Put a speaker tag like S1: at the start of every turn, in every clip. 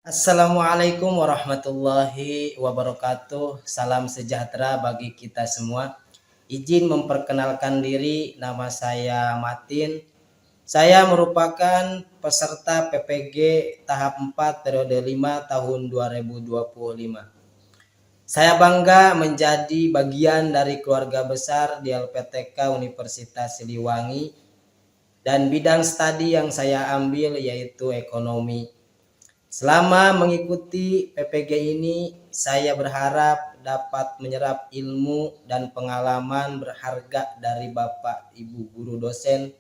S1: Assalamualaikum warahmatullahi wabarakatuh. Salam sejahtera bagi kita semua. Izin memperkenalkan diri, nama saya Matin. Saya merupakan peserta PPG tahap 4 periode 5 tahun 2025. Saya bangga menjadi bagian dari keluarga besar di LPTK Universitas Siliwangi dan bidang studi yang saya ambil yaitu ekonomi. Selama mengikuti PPG ini, saya berharap dapat menyerap ilmu dan pengalaman berharga dari Bapak Ibu guru dosen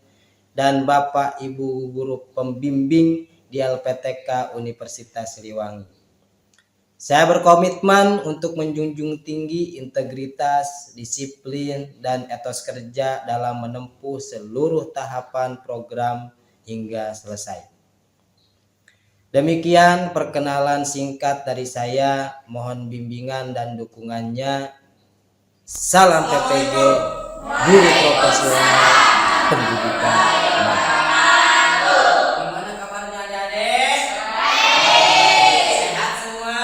S1: dan Bapak Ibu guru pembimbing di LPTK Universitas Siliwangi. Saya berkomitmen untuk menjunjung tinggi integritas, disiplin, dan etos kerja dalam menempuh seluruh tahapan program hingga selesai. Demikian perkenalan singkat dari saya, mohon bimbingan dan dukungannya. Salam PPG, Guru Profesional Pendidikan Maju.
S2: Gimana kabarnya adik-adik? Sehat semua?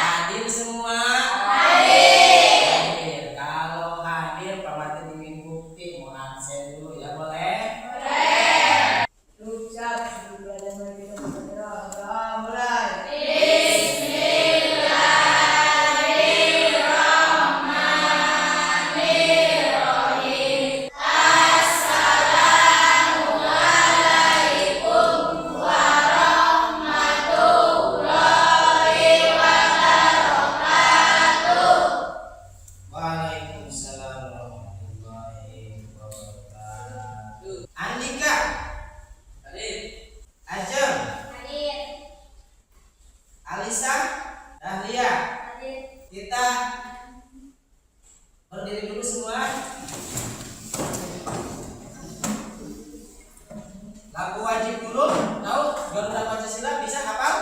S2: Hadir semua? Hadir. Kalau hadir, Pak Martin ingin bukti mau absen dulu ya, boleh? Ucap mulai. Waalaikumsalam warahmatullahi wabarakatuh. Andika, hadir. Ajeng,
S3: Hadir.
S2: Alisa, Dahlia.
S3: Hadir.
S2: Kita berdiri dulu semua. Lagu wajib dulu, tahu? Garuda Pancasila bisa hafal?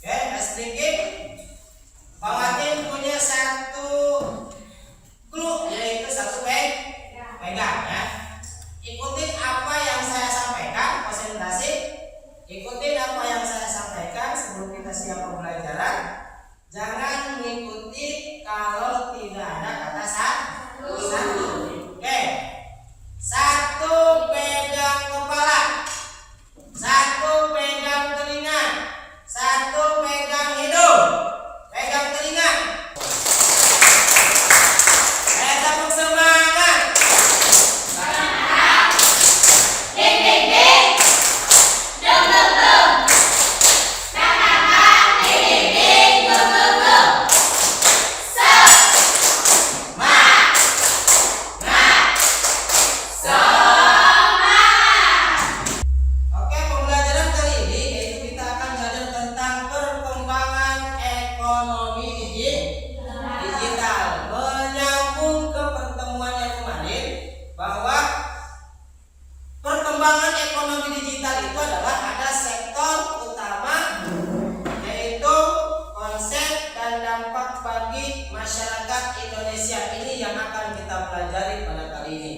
S2: Oke, sedikit. Bang Martin punya satu clue, yaitu satu pegang ya. Ikutin apa yang saya sampaikan, konsentrasi. Ikutin apa yang saya sampaikan sebelum kita siap pembelajaran. Jangan mengikuti kalau tidak ada kata satu. Oke. Satu pegang kepala. Satu pegang telinga. Satu pegang hidung. Pegang telinga. Saya tepuk semangat. Oke, pembelajaran kali ini yaitu kita akan belajar tentang perkembangan ekonomi digital. Menyambung ke pertemuan yang kemarin bahwa perkembangan ekonomi digital itu adalah ada sektor utama yaitu konsep dan dampak bagi masyarakat Indonesia ini yang akan kita pelajari pada kali ini.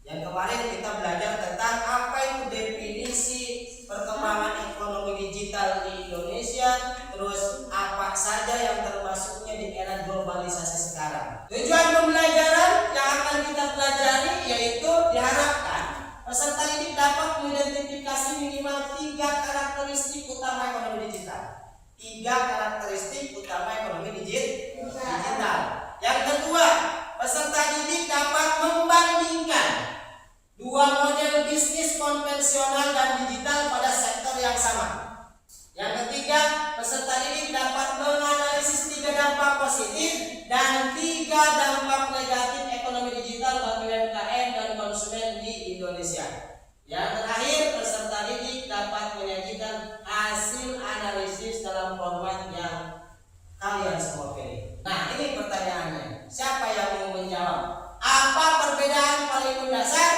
S2: Yang kemarin kita belajar tentang apa itu definisi perkembangan ekonomi digital di Indonesia, terus apa saja yang termasuknya di era globalisasi sekarang. Tujuan pembelajaran yang akan kita pelajari yaitu diharapkan peserta didik dapat mengidentifikasi minimal 3 karakteristik utama ekonomi digital. 3 karakteristik utama ekonomi digital. Yang kedua, peserta didik dapat membandingkan 2 model bisnis konvensional dan digital pada sektor yang sama. Yang ketiga, peserta didik dapat menganalisis 3 dampak positif dan 3 dampak negatif ekonomi digital bagi UMKM dan konsumen di Indonesia. Yang terakhir, peserta didik dapat menyajikan hasil analisis dalam format yang kalian semua pilih. Nah, ini pertanyaannya. Siapa yang mau menjawab? Apa perbedaan paling mendasar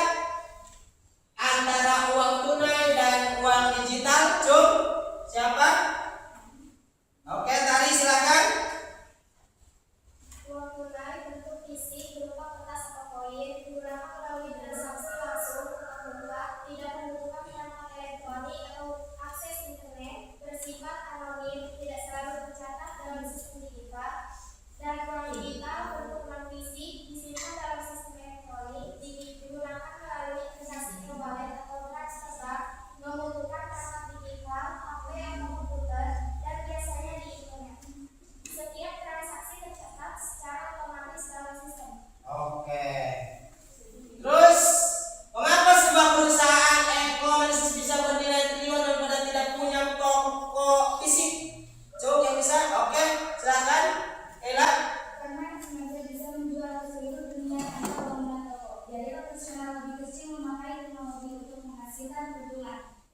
S2: antara uang tunai dan uang digital? Siapa? Oke, tadi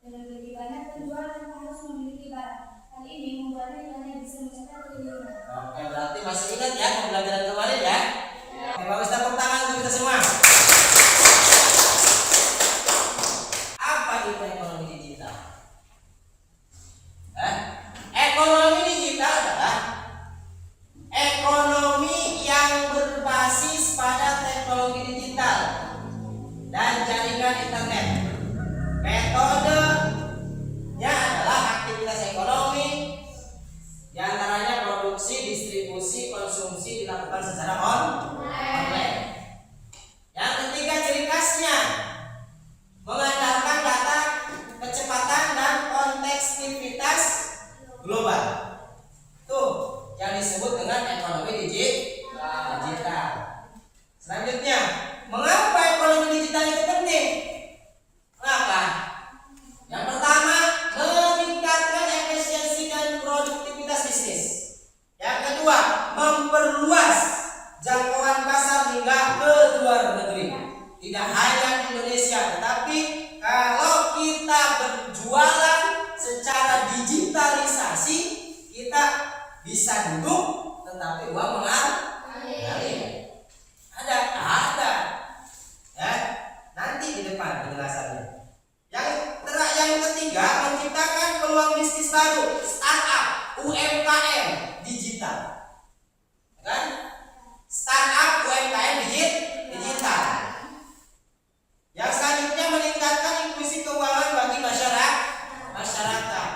S3: Dengan lebih banyak penjual tanpa harus memiliki barang. Hal ini membuatnya hanya bisa mencapai triliunan.
S2: Oke, berarti masih ingat ya pembelajaran kemarin ya? Oke, bagus, tepuk tangan untuk kita semua. Apa itu ekonomi digital? Ekonomi digital adalah ekonomi yang berbasis pada teknologi digital dan jaringan internet. Metodenya adalah aktivitas ekonomi, diantaranya produksi, distribusi, konsumsi dilakukan secara online. Yang ketiga, ciri khasnya mengandalkan data, kecepatan, dan kontekstivitas global. Tuh yang disebut dengan ekonomi digital. Selanjutnya, mengapa ekonomi digital itu penting? Kenapa? Yang pertama, meningkatkan efisiensi dan produktivitas bisnis. Yang kedua, memperluas jangkauan pasar hingga ke luar negeri. Tidak hanya di Indonesia, tetapi kalau kita berjualan secara digitalisasi, kita bisa duduk tetapi uang mengalir. Ada ya, nanti di depan penjelasannya. Yang ketiga, menciptakan peluang bisnis baru, startup, UMKM digital. Kan? Startup UMKM digital. Yang selanjutnya, meningkatkan inklusi keuangan bagi masyarakat.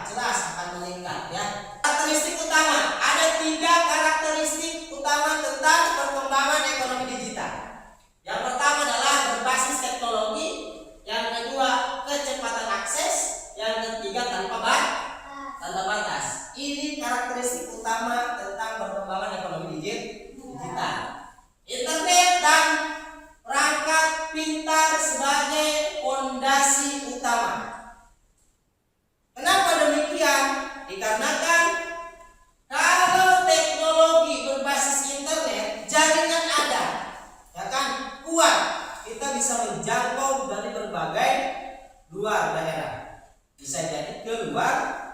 S2: Jelas akan meningkat ya. Karakteristik utama, ada 3 karakteristik utama tentang perkembangan ekonomi digital. Yang pertama adalah berbasis teknologi, yang kedua kecepatan akses, yang ketiga tanpa batas. Ini karakteristik utama tentang perkembangan ekonomi digital. Internet dan perangkat pintar sebagai fondasi utama. Kenapa demikian? Dikarenakan kalau teknologi berbasis internet, jaringan ada, ya kan, kuat, kita bisa menjangkau dari berbagai luar daerah, bisa jadi ke luar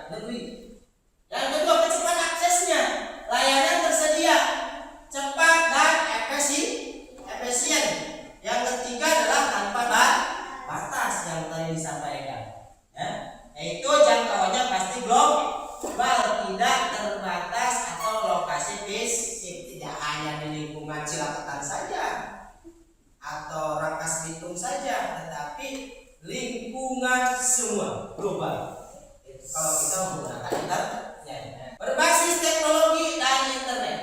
S2: negeri. Yang kedua, kecepatan aksesnya, layanan tersedia cepat dan efisien. Yang ketiga adalah tanpa batas yang tadi disampaikan, ya, yaitu jangkauannya pasti global, tidak terbatas atau lokasi fisik, tidak hanya di lingkungan Cilacap saja atau Rangkas Bitung saja, tetapi lingkungan semua global. Kalau kita menggunakan internet berbasis teknologi dan internet.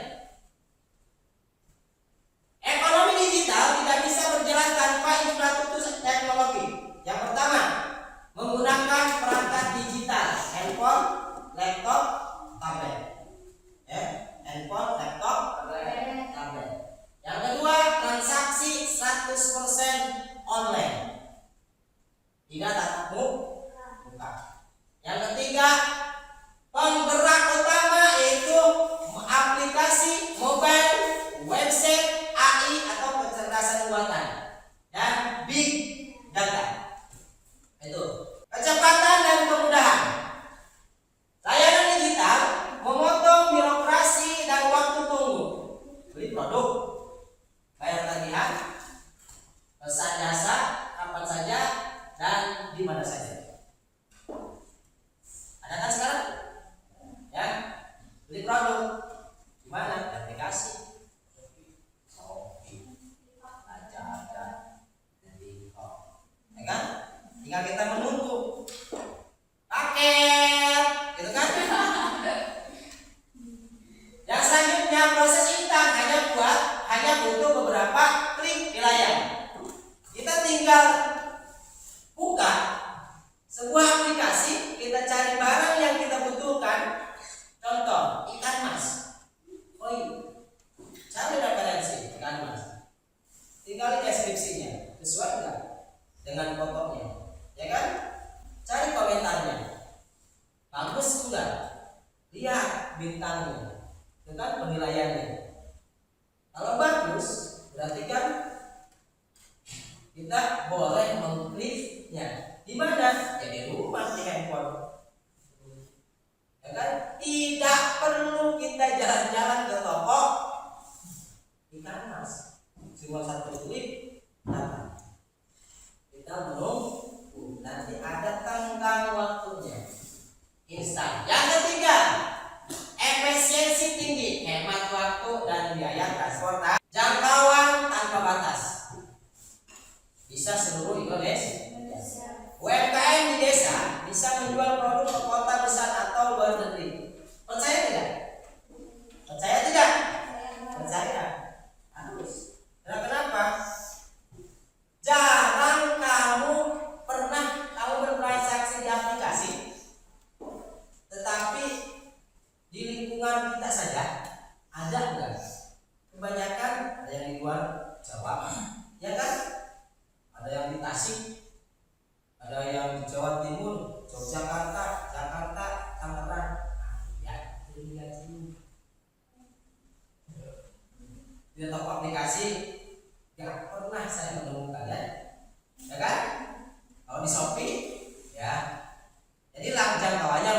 S2: Ekonomi digital tidak bisa berjalan tanpa infrastruktur teknologi. Yang pertama, menggunakan perangkat digital, handphone, laptop, tablet. Handphone, laptop, tablet. Yang kedua, transaksi 100% online, tidak tatap muka. Yang ketiga, penggerak utama yaitu aplikasi mobile, website, AI atau kecerdasan buatan, dan big data. Itu kecepatan dan kemudahan. Layanan digital memotong birokrasi dan waktu tunggu. Beli produk, bayar tagihan, pesan jasa kapan saja dan di mana saja. di rumah di handphone. Ya kan? Tidak perlu kita jalan-jalan ke toko ikan mas. Cuma satu klik datang. Kita menunggu nanti ada tenggang waktunya. Instan. Yang ketiga, efisiensi tinggi, hemat waktu dan biaya transportasi. Jangkauan tanpa batas. Bisa seluruh Indonesia. UMKM di desa bisa menjual produk ke kota besar atau luar negeri. Percaya tidak? Percaya tidak? Percaya. Harus. Nah, kenapa? Jarang kamu bertransaksi di aplikasi, tetapi di lingkungan kita saja ada enggak? Kebanyakan ada yang di luar Jawa, ya kan? Ada yang di Tasik, ada yang di Jawa Timur, Yogyakarta, Jakarta, Tangerang. Ya, lihat dulu. Di toko aplikasi gak pernah saya menemukan ya kan? Kalau di Shopee, ya. Jadi jangkauannya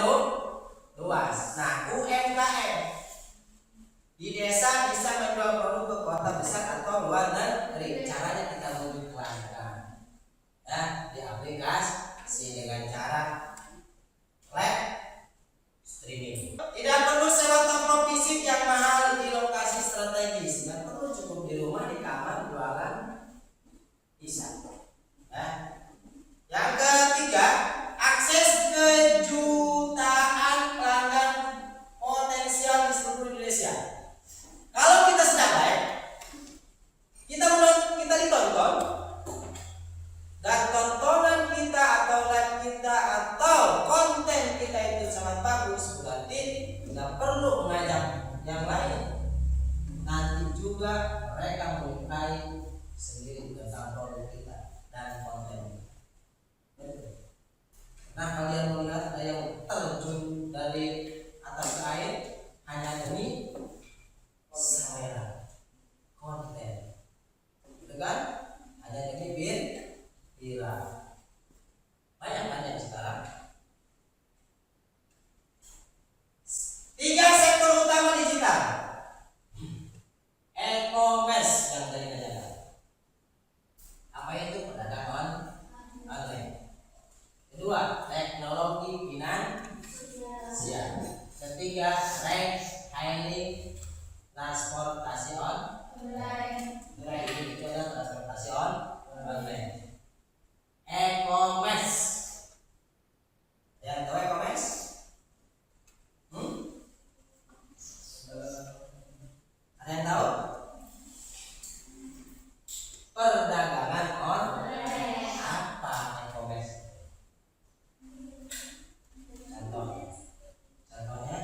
S2: luas. Nah, UMKM di desa bisa menjual produk ke kota besar atau luar negeri. Caranya kita mengiklankan, ya, di aplikasi dengan cara live streaming. Tidak perlu sewa toko fisik yang mahal di lokasi strategis. Nggak perlu, cukup di rumah di kamar jualan bisa. Ya. Yang ketiga, akses ke jutaan pelanggan potensial di seluruh Indonesia. Kalau kita sedang live, kita ditonton, dan tontonan kita atau live kita atau konten kita itu sangat bagus, berarti tidak perlu mengajak yang lain. Nanti juga mereka menyukai sendiri tentang produk kita dan konten. Nah, kalian melihat ada yang terjun dari atas ke air hanya demi selera konten, gitu kan? Hanya demi viral. Banyak sekarang. 3 sektor utama digital. E-commerce yang tadi kita. Apa itu? Perdagangan online. Kedua, teknologi finansial. Ketiga, ride hailing, transportasi online. Ini adalah transportasi online. E-commerce. Yang tahu e-commerce? Ada yang tahu? Perdagangan online. Apa e-commerce? Contohnya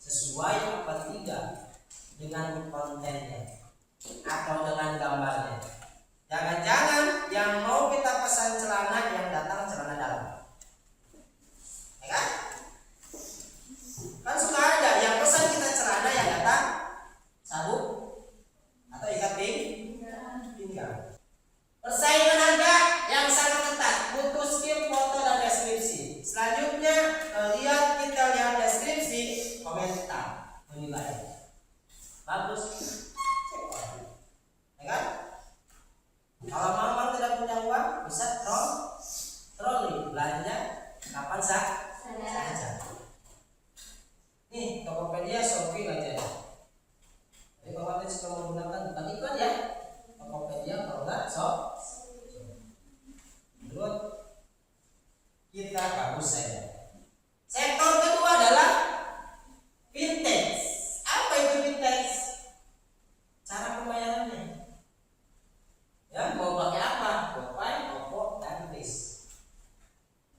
S2: sesuai apa tidak dengan kontennya atau dengan gambarnya. Jangan-jangan yang mau kita pesan celana yang datang celana dalam, ya kan? Kan suka ada yang pesan kita celana yang datang sabuk atau ikat pinggang. Persaingan harga yang sangat ketat, butuh skill foto dan deskripsi. Selanjutnya kita lihat deskripsi, komentar, menilai. Bagus, ya kan? Kalau mama tidak punya uang, bisa troli belanja kapan saja. Nih Tokopedia, Shopee aja. Jadi kalau kita suka menggunakan bukan iklan ya, Tokopedia kalau nggak menurut kita bagus saja. Sektor kedua adalah vintage. Apa itu vintage? Cara pembayarannya. Ya, mau pakai apa? GoPay, OVO, dan Kris.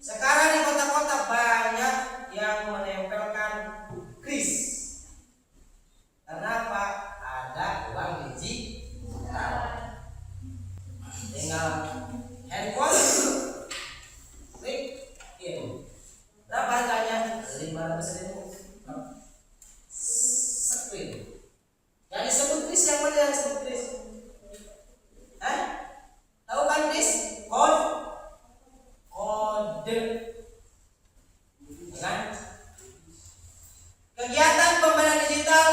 S2: Sekarang di kota-kota banyak yang menempelkan Kris. Kenapa? Ada uang digital. Tinggal handphone, klik in. Berapa harganya? 500.000. Screen. Yang disebut Kris yang mana yang disebut Kris? Tahu kan Kris? Kode. Kan? Kegiatan pembayaran digital,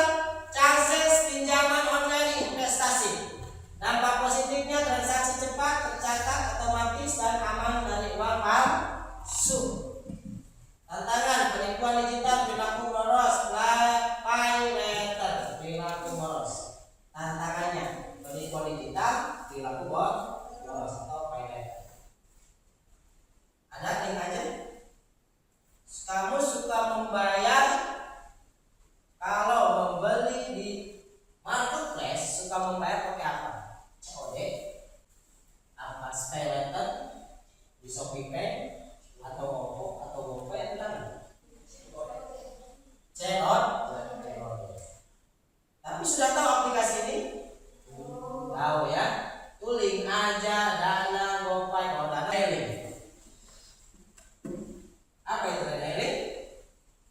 S2: charges, pinjaman online, investasi. Dampak positifnya transaksi cepat, tercatat, otomatis dan aman dari uang palsu. Tantangan penipuan digital, perilaku boros, pay later, perilaku boros. Tantangannya penipuan digital, perilaku boros atau pay later. Ada link aja. Kamu suka membayar kalau membeli di marketplace, suka membayar pakai apa? COD, apa pay later, di Shopee Pay, atau OVO atau GoPay atau COD. Tapi sudah tahu aplikasi ini? Tahu ya? Tuling aja, Dana, GoPay, kalau Dana retailing. Apa itu retailing?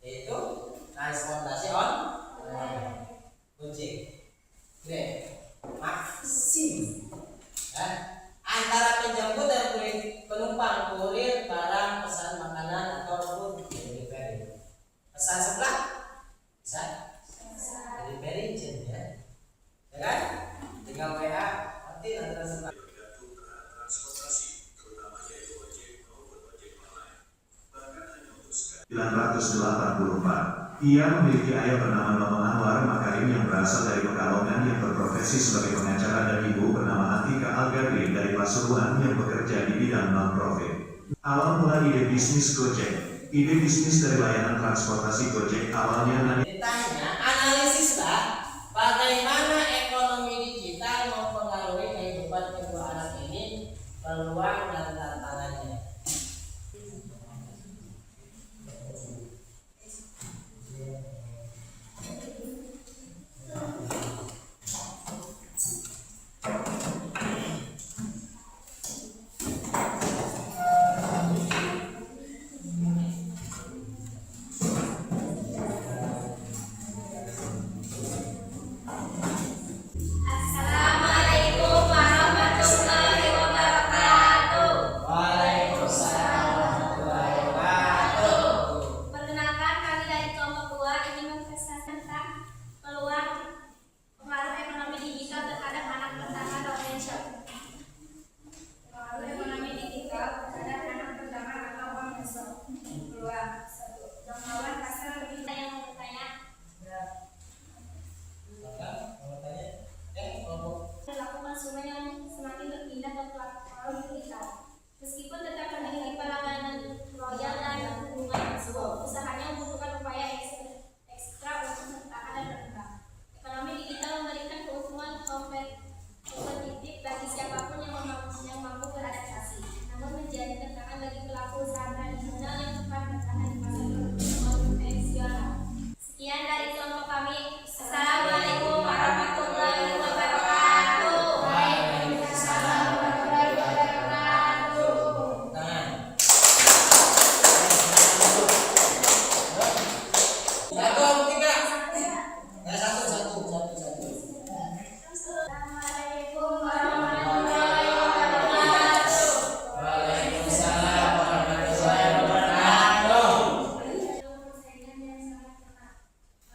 S2: Itu transportasi online. Gojek, Grab, Maxim. Ya. Antara penjemput dan penumpang, kurir, barang, pesan makanan ataupun delivery. Pesan sebelah bisa delivery agent ya. Ya kan? Tinggal WA nanti sebelah.
S4: Transportasi, terutama yaitu ojek maupun ojek online. Bahkan hanya untuk 1984. Ia memiliki ayah bernama Nono Anwar Makarim yang berasal dari Pekalongan yang berprofesi sebagai pengacara dan ibu bernama Atika Algadri dari Pasuruan yang bekerja di bidang non-profit. Awal mula ide bisnis Gojek. Ide bisnis dari layanan transportasi Gojek awalnya
S2: Ditanya, analisislah bagaimana ekonomi digital mempengaruhi kehidupan kedua anak ini, peluang dan tantangannya.
S3: Assalamualaikum warahmatullahi wabarakatuh.
S2: atau tiga?
S3: Satu.
S2: Ya, satu.
S3: Assalamualaikum warahmatullahi wabarakatuh.
S2: Waalaikumsalam warahmatullahi wabarakatuh.
S3: Persaingan yang sangat ketat.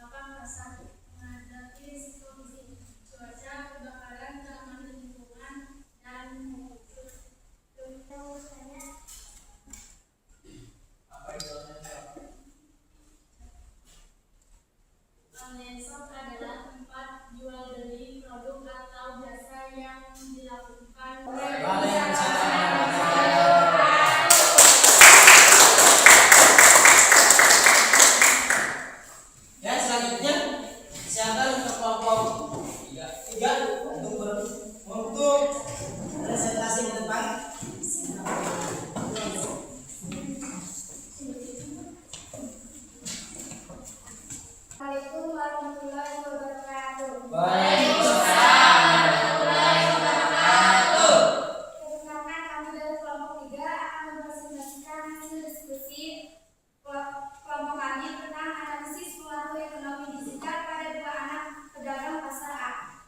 S3: Maka pasar menghadapi risiko gizi, cuaca, kebakaran, keamanan lingkungan, dan online shop adalah tempat jual beli produk atau jasa yang dilakukan.
S2: Ya, selanjutnya silakan untuk kelompok tiga untuk presentasi ke depan.
S3: Assalamualaikum warahmatullahi wabarakatuh.
S2: Waalaikumsalam warahmatullahi wabarakatuh.
S3: Perkenalkan, kami dari kelompok 3 akan mempresentasikan hasil diskusi kelompok kami tentang analisis pengaruh ekonomi digital pada 2 anak pedagang pasar A.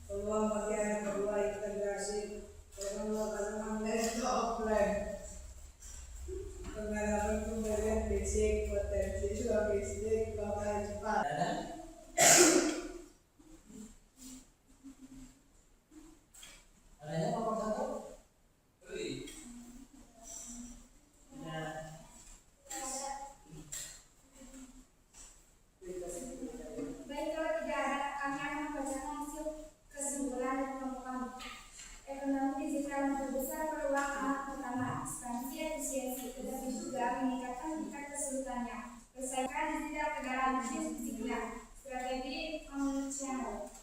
S5: Peluang bagian kedua integrasi teknologi online ke offline. Pengalaman pembelian fisik potensi logistik lokal cepat.
S2: Adanya kelompok satu.
S3: Baik, kalau tidak ada, kami akan membacakan hasil kesimpulan dari kelompok kami. Ekonomi digital memperbesar peluang anak pertama, ekspansi efisiensi, tetapi juga meningkatkan tingkat kesulitannya. Persaingan digital ke dalam bisnis disiplin, strategi omnichannel.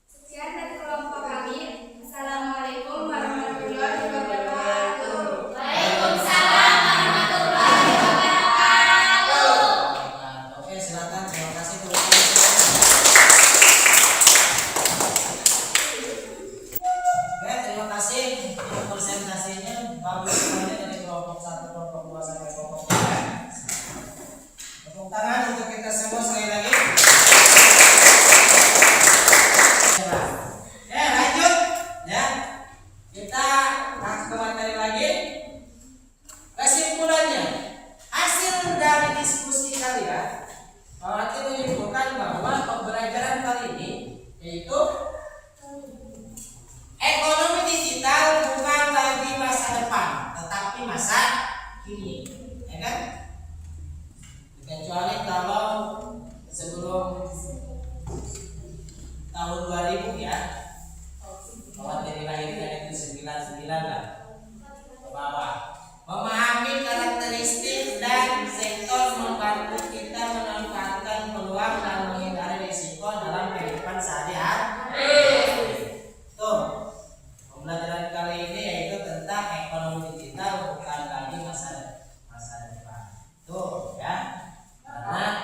S3: Sekian dari kelompok kami. Assalamualaikum warahmatullahi wabarakatuh. Waalaikumsalam warahmatullahi wabarakatuh.
S2: Oke, silakan. Terima kasih teman-teman. Oke, terima kasih untuk presentasinya. Bagus sekali dari kelompok 1, kelompok 2 sampai kelompok 3. Tepuk tangan untuk kita semua sekali lagi. Lanjut ya. Kita ke materi lagi. Kesimpulannya, hasil dari diskusi kalian berarti menyimpulkan bahwa pembelajaran kali ini yaitu ekonomi digital bukan lagi masa depan, tetapi masa kini, ya kan? Kecuali kalau sebelum tahun 2000 ya, materi lahirnya itu 99 lah ke bawah. Memahami karakteristik dan sektor membantu kita memanfaatkan peluang dan menghindari risiko dalam kehidupan sehari-hari. Tuh, pembelajaran kali ini yaitu tentang ekonomi digital bukan lagi masa depan. Tuh ya, karena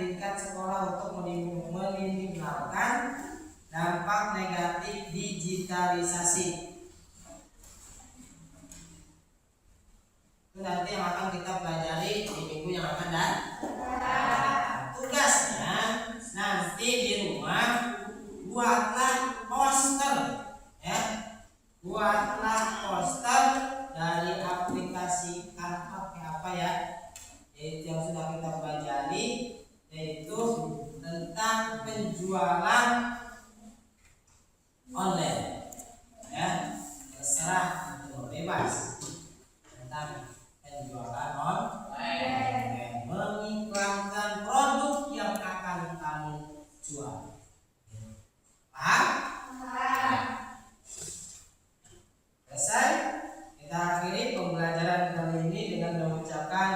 S2: tingkat sekolah untuk meminimalkan dampak negatif digitalisasi. Itu nanti yang akan kita pelajari di minggu yang akan datang. Tugasnya nanti di rumah buatlah poster, ya. Buatlah poster dari aplikasi Canva kayak apa ya? Yaitu yang sudah kita pelajari, yaitu tentang penjualan online, ya. Terserah, itu bebas tentang penjualan online, mengiklankan produk yang akan kamu jual. Paham? Selesai. Kita akhiri pembelajaran kali ini dengan mengucapkan